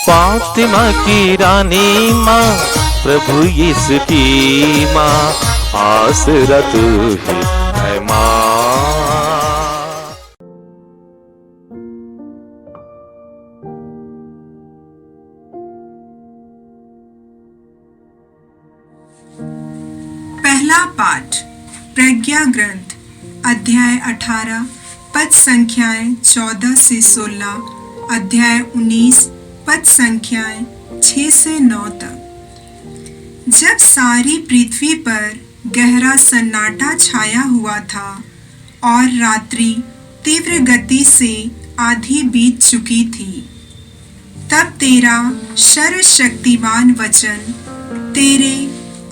फातिमा की रानी माँ, प्रभु यीशु की माँ, आसरा तू ही है माँ। पहला पाठ प्रज्ञा ग्रंथ अध्याय 18 पद संख्याएं 14 से 16, अध्याय 19 पद संख्याएं 6 से 9 तक। जब सारी पृथ्वी पर गहरा सन्नाटा छाया हुआ था और रात्रि तीव्र गति से आधी बीत चुकी थी, तब तेरा सर्वशक्तिमान वचन तेरे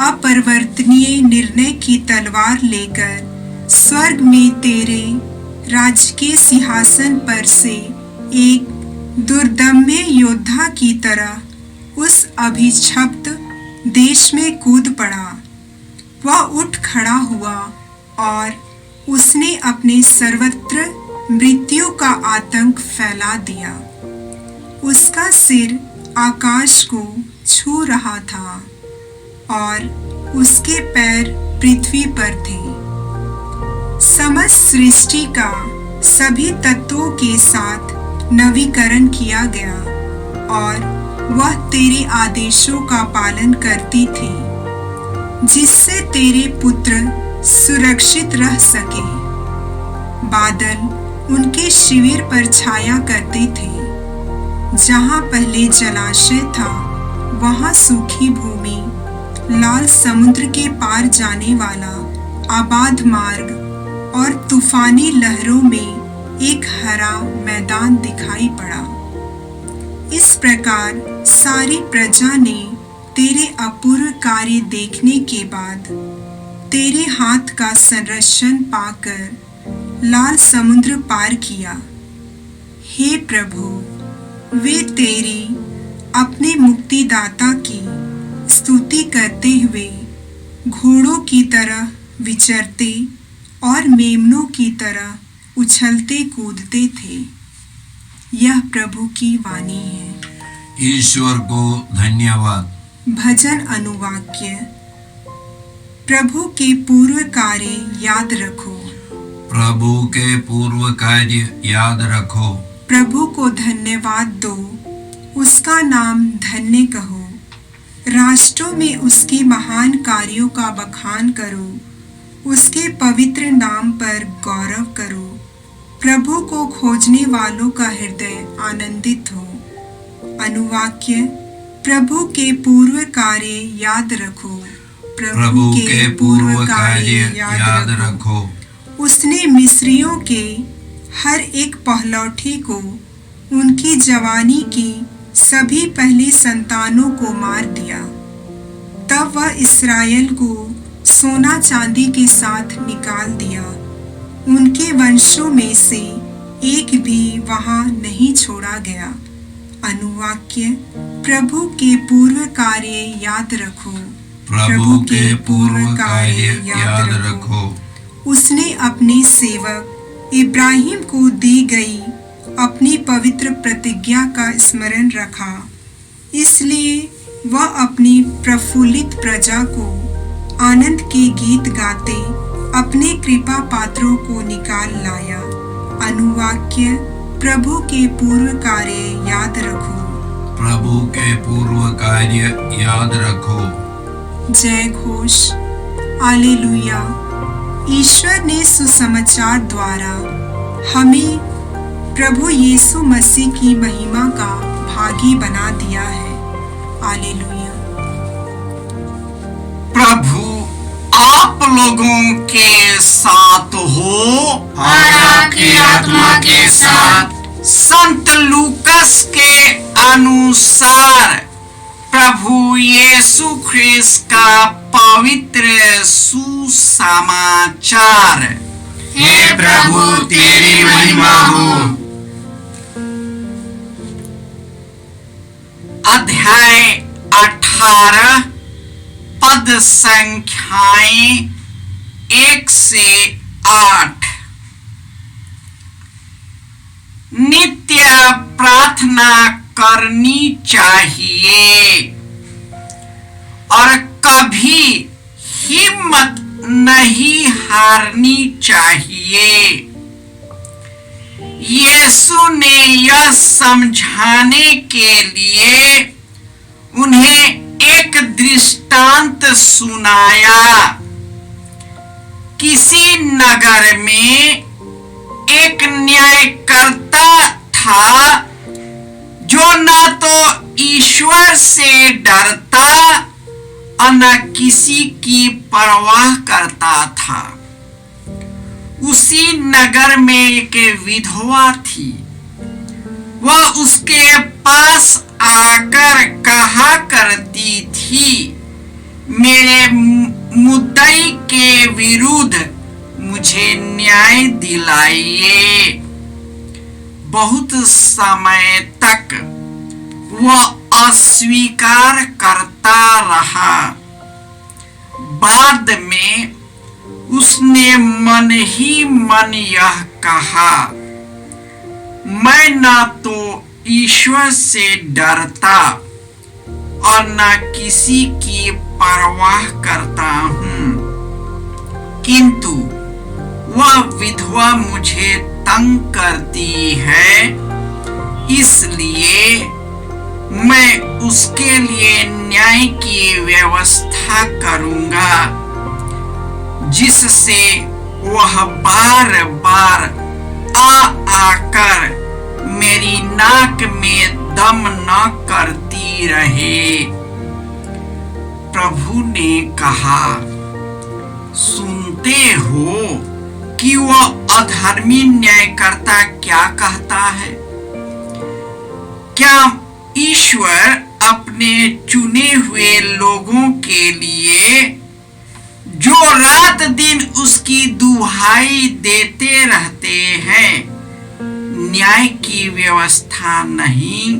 अपरिवर्तनीय निर्णय की तलवार लेकर स्वर्ग में तेरे राजकीय सिंहासन पर से एक दुर्दम्य योद्धा की तरह उस अभिशप्त देश में कूद पड़ा। वह उठ खड़ा हुआ और उसने अपने सर्वत्र मृत्यु का आतंक फैला दिया। उसका सिर आकाश को छू रहा था और उसके पैर पृथ्वी पर थे। समस्त सृष्टि का सभी तत्वों के साथ नवीकरण किया गया और वह तेरे आदेशों का पालन करती थी, जिससे तेरे पुत्र सुरक्षित रह सके। बादल उनके शिविर पर छाया करते थे। जहाँ पहले जलाशय था, वहाँ सूखी भूमि, लाल समुद्र के पार जाने वाला आबाद मार्ग और तूफानी लहरों में एक हरा मैदान दिखाई पड़ा। इस प्रकार सारी प्रजा ने तेरे अपूर्व कार्य देखने के बाद तेरे हाथ का संरक्षण पाकर लाल समुद्र पार किया। हे प्रभु, वे तेरी अपने मुक्तिदाता की स्तुति करते हुए घोड़ों की तरह विचरते और मेमनों की तरह उछलते कूदते थे। यह प्रभु की वाणी है। ईश्वर को धन्यवाद। भजन अनुवाक्य। प्रभु के पूर्व कार्य याद रखो। प्रभु के पूर्व कार्य याद रखो। प्रभु को धन्यवाद दो, उसका नाम धन्य कहो। राष्ट्रों में उसके महान कार्यों का बखान करो, उसके पवित्र नाम पर गौरव करो। प्रभु को खोजने वालों का हृदय आनंदित हो। अनुवाक्य। प्रभु के पूर्व कार्य याद रखो। प्रभु के पूर्व कार्य याद रखो। उसने मिस्रियों के हर एक पहलौठे को उनकी जवानी की सभी पहली संतानों को मार दिया। तब वह इस्राएल को सोना चांदी के साथ निकाल दिया। उनके वंशों में से एक भी वहां नहीं छोड़ा गया। अनुवाक्य। प्रभु के पूर्व कार्य याद रखो। प्रभु के पूर्व कार्य याद रखो। उसने अपने सेवक इब्राहिम को दी गई अपनी पवित्र प्रतिज्ञा का स्मरण रखा। इसलिए वह अपनी प्रफुल्लित प्रजा को आनंद के गीत गाते अपने कृपा पात्रों को निकाल लाया। अनुवाक्य। प्रभु के पूर्व कार्य याद रखो। प्रभु के पूर्व कार्य याद रखो। जय घोष। हालेलुया। ईश्वर ने सुसमाचार द्वारा हमें प्रभु यीशु मसीह की महिमा का भागी बना दिया है। हालेलुया। प्रभु आप लोगों के साथ हो और आपकी आत्मा के साथ। संत लूकस के अनुसार प्रभु यीशु ख्रिस्त का पवित्र सुसमाचार। हे प्रभु तेरी महिमा हो। अध्याय 18 पद संख्याएं 1 से 8। नित्य प्रार्थना करनी चाहिए और कभी हिम्मत नहीं हारनी चाहिए। यीशु ने यह समझाने के लिए उन्हें एक दृष्टांत सुनाया। किसी नगर में एक न्यायकर्ता था जो न तो ईश्वर से डरता और न किसी की परवाह करता था। उसी नगर में एक विधवा थी। वह उसके पास आकर कहा करती थी, मेरे मुद्दई के विरुद्ध मुझे न्याय दिलाइए। बहुत समय तक वह अस्वीकार करता रहा। बाद में उसने मन ही मन यह कहा, मैं न तो ईश्वर से डरता और न किसी की परवाह करता हूं, किंतु वह विधवा मुझे तंग करती है, इसलिए मैं उसके लिए न्याय की व्यवस्था करूंगा, जिससे वह बार बार आकर मेरी नाक में दम न करती रहे। प्रभु ने कहा, सुनते हो कि वह अधर्मी न्यायकर्ता क्या कहता है? क्या ईश्वर अपने चुने हुए लोगों के लिए जो रात दिन उसकी दुहाई देते रहते हैं, न्याय की व्यवस्था नहीं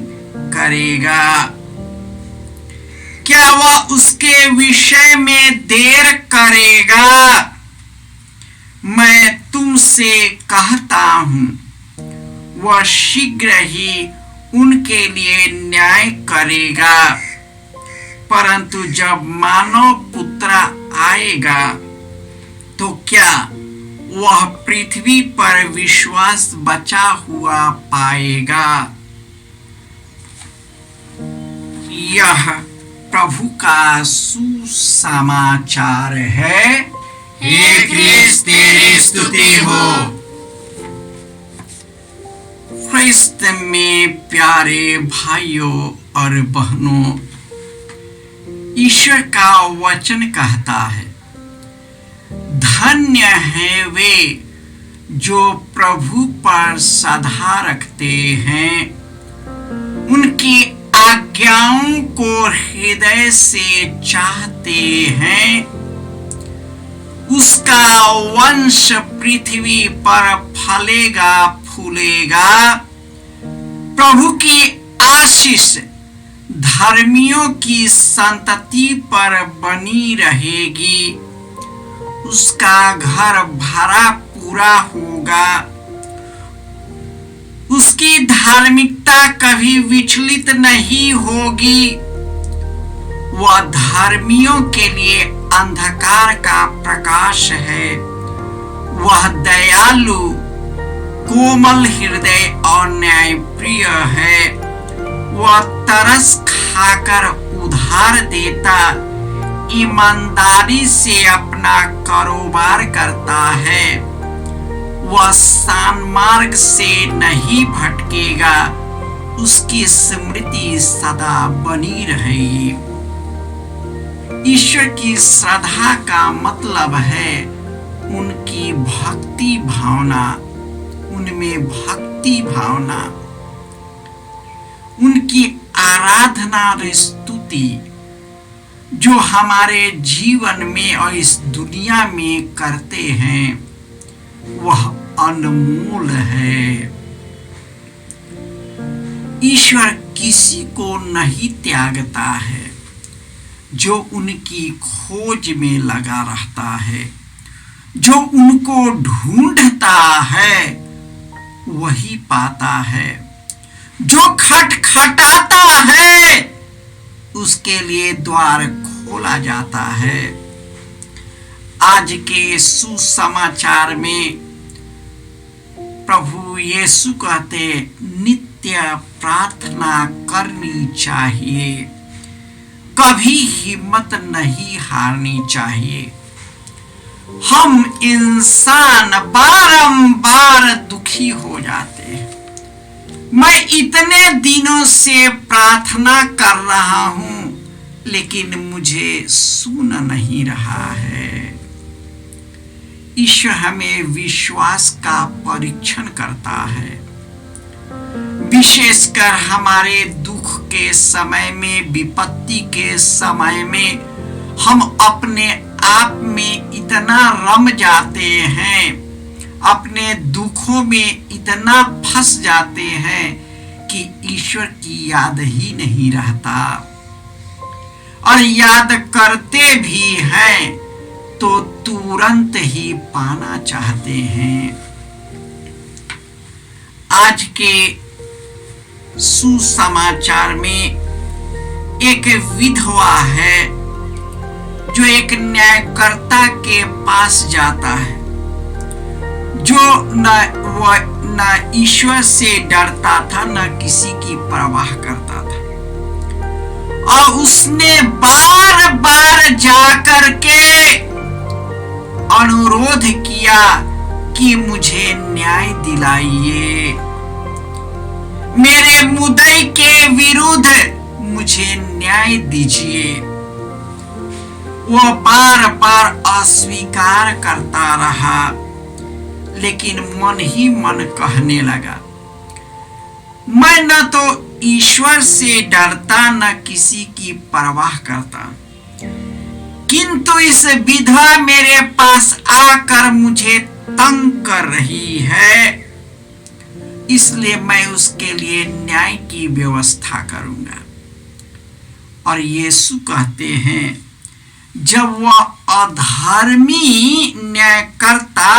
करेगा? क्या वह उसके विषय में देर करेगा? मैं तुमसे कहता हूं, वह शीघ्र ही उनके लिए न्याय करेगा। परंतु जब मानव पुत्र आएगा तो क्या वह पृथ्वी पर विश्वास बचा हुआ पाएगा? यह प्रभु का सुसमाचार है। हे क्रिस्त तेरी स्तुति हो। ख्रिस्त में प्यारे भाइयों और बहनों, ईश्वर का वचन कहता है, धन्य है वे जो प्रभु पर श्रद्धा रखते हैं, उनकी आज्ञाओं को हृदय से चाहते हैं। उसका वंश पृथ्वी पर फलेगा फूलेगा। प्रभु की आशीष धर्मियों की संतति पर बनी रहेगी। उसका घर भरा पूरा होगा। उसकी धार्मिकता कभी विचलित नहीं होगी। वह धर्मियों के लिए अंधकार का प्रकाश है। वह दयालु, कोमल हृदय और न्यायप्रिय है। वह तरस खाकर उधार देता, ईमानदारी से अपना कारोबार करता है। वह सन्मार्ग से नहीं भटकेगा। उसकी स्मृति सदा बनी रहेगी। ईश्वर की श्रद्धा का मतलब है उनकी भक्ति भावना, उनमें भक्ति भावना, उनकी आराधना और स्तुति जो हमारे जीवन में और इस दुनिया में करते हैं, वह अनमोल है। ईश्वर किसी को नहीं त्यागता है। जो उनकी खोज में लगा रहता है, जो उनको ढूंढता है, वही पाता है। जो खटखटाता है उसके लिए द्वार खोला जाता है। आज के सुसमाचार में प्रभु यीशु कहते नित्य प्रार्थना करनी चाहिए, कभी हिम्मत नहीं हारनी चाहिए। हम इंसान बारंबार दुखी हो जाते हैं। मैं इतने दिनों से प्रार्थना कर रहा हूं, लेकिन मुझे सुन नहीं रहा है। ईश्वर हमें विश्वास का परीक्षण करता है, विशेषकर हमारे दुख के समय में, विपत्ति के समय में हम अपने आप में इतना रम जाते हैं, अपने दुखों में इतना फंस जाते हैं कि ईश्वर की याद ही नहीं रहता, और याद करते भी हैं तो तुरंत ही पाना चाहते हैं। आज के सुसमाचार में एक विधवा है जो एक न्यायकर्ता के पास जाता है, जो न ईश्वर से डरता था, न किसी की परवाह करता था, और उसने बार बार जाकर के अनुरोध किया कि मुझे न्याय दिलाइए, मेरे मुद्दई के विरुद्ध मुझे न्याय दीजिए। वो बार बार अस्वीकार करता रहा, लेकिन मन ही मन कहने लगा, मैं न तो ईश्वर से डरता, न किसी की परवाह करता, किंतु इस विधवा मेरे पास आकर मुझे तंग कर रही है, इसलिए मैं उसके लिए न्याय की व्यवस्था करूंगा। और यीशु कहते हैं, जब वह अधर्मी न्यायकर्ता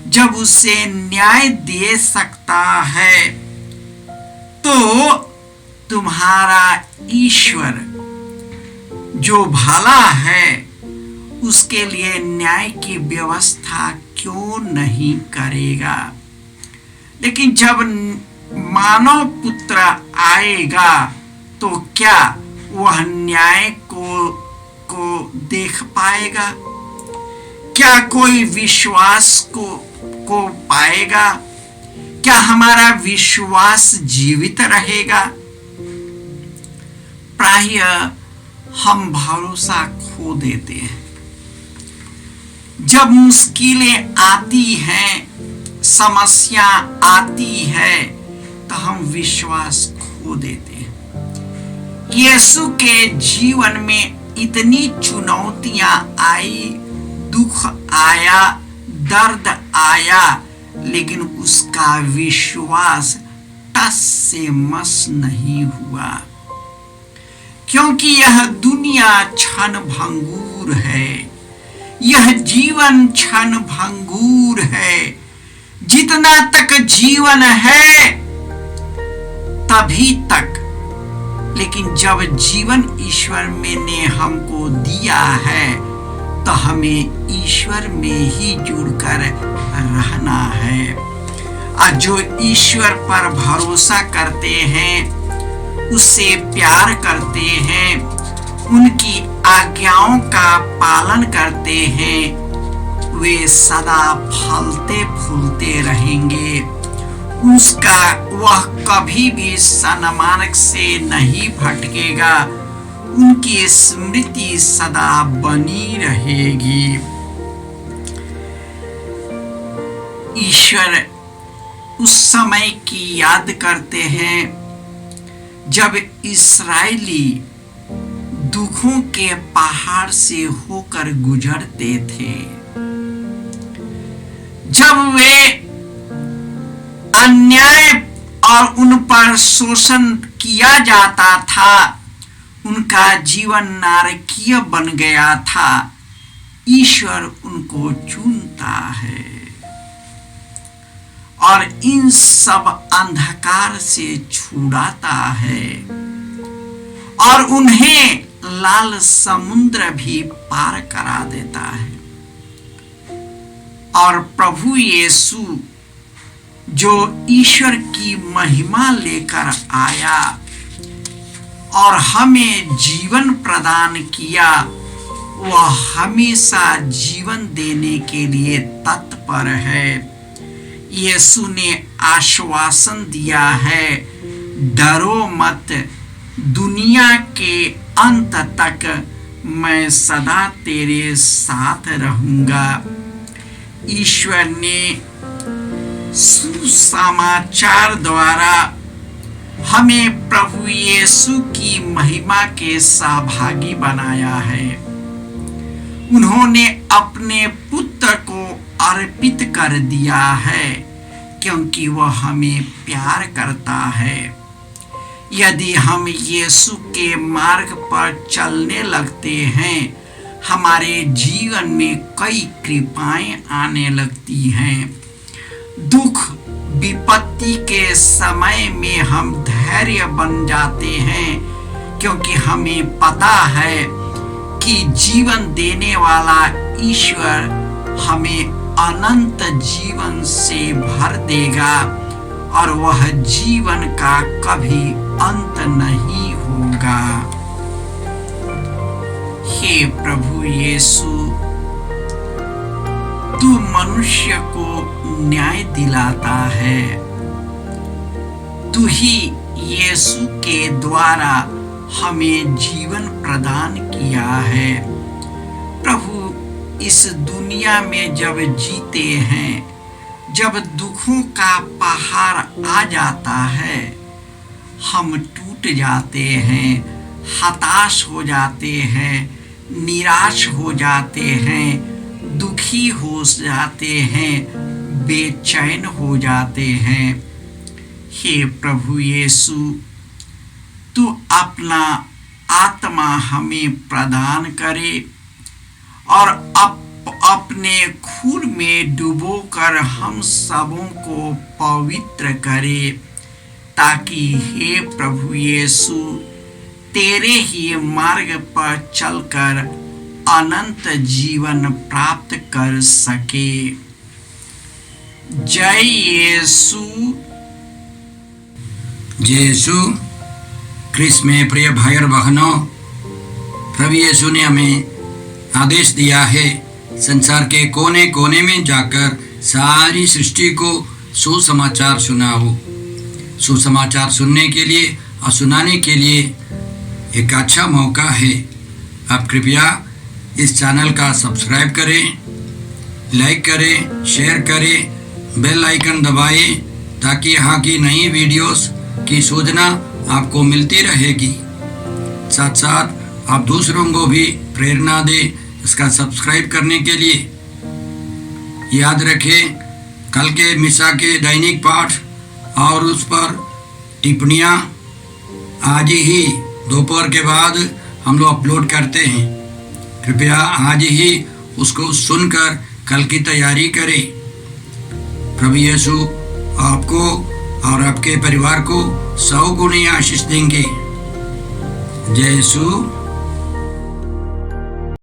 जब उसे न्याय दे सकता है, तो तुम्हारा ईश्वर जो भला है उसके लिए न्याय की व्यवस्था क्यों नहीं करेगा। लेकिन जब मानव पुत्र आएगा तो क्या वह न्याय को देख पाएगा? क्या कोई विश्वास को पाएगा? क्या हमारा विश्वास जीवित रहेगा? प्रायः हम भरोसा खो देते हैं। जब मुश्किलें आती हैं, समस्या आती है, तो हम विश्वास खो देते हैं। यीशु के जीवन में इतनी चुनौतियां आई, दुख आया, दर्द आया, लेकिन उसका विश्वास टस से मस नहीं हुआ, क्योंकि यह दुनिया क्षण भंगूर है, यह जीवन क्षण भंगूर है। जितना तक जीवन है तभी तक, लेकिन जब जीवन ईश्वर ने हमको दिया है तो हमें ईश्वर में ही जुड़कर रहना है। और जो ईश्वर पर भरोसा करते हैं, उससे प्यार करते हैं, उनकी आज्ञाओं का पालन करते हैं, वे सदा फलते फूलते रहेंगे। वह कभी भी सन्मार्ग से नहीं भटकेगा, उनकी स्मृति सदा बनी रहेगी। ईश्वर उस समय की याद करते हैं जब इस्राएली दुखों के पहाड़ से होकर गुजरते थे, जब वे अन्याय और उन पर शोषण किया जाता था, उनका जीवन नारकीय बन गया था। ईश्वर उनको चुनता है और इन सब अंधकार से छुड़ाता है और उन्हें लाल समुद्र भी पार करा देता है। और प्रभु यीशु जो ईश्वर की महिमा लेकर आया और हमें जीवन प्रदान किया, वह हमेशा जीवन देने के लिए तत्पर है। यीशु ने आश्वासन दिया है, डरो मत, दुनिया के अंत तक मैं सदा तेरे साथ रहूंगा। ईश्वर ने सुसमाचार द्वारा हमें प्रभु यीशु की महिमा के सहभागी बनाया है। उन्होंने अपने पुत्र को अर्पित कर दिया है क्योंकि वह हमें प्यार करता है। यदि हम यीशु के मार्ग पर चलने लगते हैं, हमारे जीवन में कई कृपाएं आने लगती हैं। दुख विपत्ति के समय में हम धैर्य बन जाते हैं क्योंकि हमें पता है कि जीवन देने वाला ईश्वर हमें अनंत जीवन से भर देगा और वह जीवन का कभी अंत नहीं होगा। हे प्रभु यीशु, तू मनुष्य को न्याय दिलाता है। तू ही यीशु के द्वारा हमें जीवन प्रदान किया है। प्रभु, इस दुनिया में जब जीते हैं, जब दुखों का पहाड़ आ जाता है, हम टूट जाते हैं, हताश हो जाते हैं, निराश हो जाते हैं, दुखी हो जाते हैं, बेचैन हो जाते हैं। हे प्रभु यीशु, तू अपना आत्मा हमें प्रदान करे और अपने खून में डुबोकर हम सबों को पवित्र करे, ताकि हे प्रभु यीशु तेरे ही मार्ग पर चलकर अनंत जीवन प्राप्त कर सके। जय यीशु। जय यीशु क्रिस्त में प्रिय भाई और बहनों, प्रभु यीशु ने हमें आदेश दिया है संसार के कोने कोने में जाकर सारी सृष्टि को सुसमाचार सुनाओ। सुसमाचार सुनने के लिए और सुनाने के लिए एक अच्छा मौका है। आप कृपया इस चैनल का सब्सक्राइब करें, लाइक करें, शेयर करें, बेल आइकन दबाएं ताकि यहाँ की नई वीडियोस की सूचना आपको मिलती रहेगी। साथ साथ आप दूसरों को भी प्रेरणा दें इसका सब्सक्राइब करने के लिए। याद रखें, कल के मिसा के दैनिक पाठ और उस पर टिप्पणियाँ आज ही दोपहर के बाद हम लोग अपलोड करते हैं। कृपया आज ही उसको सुनकर कल की तैयारी करें। प्रभु यीशु आपको और आपके परिवार को 100 गुनी आशीष देंगे। जय यीशु।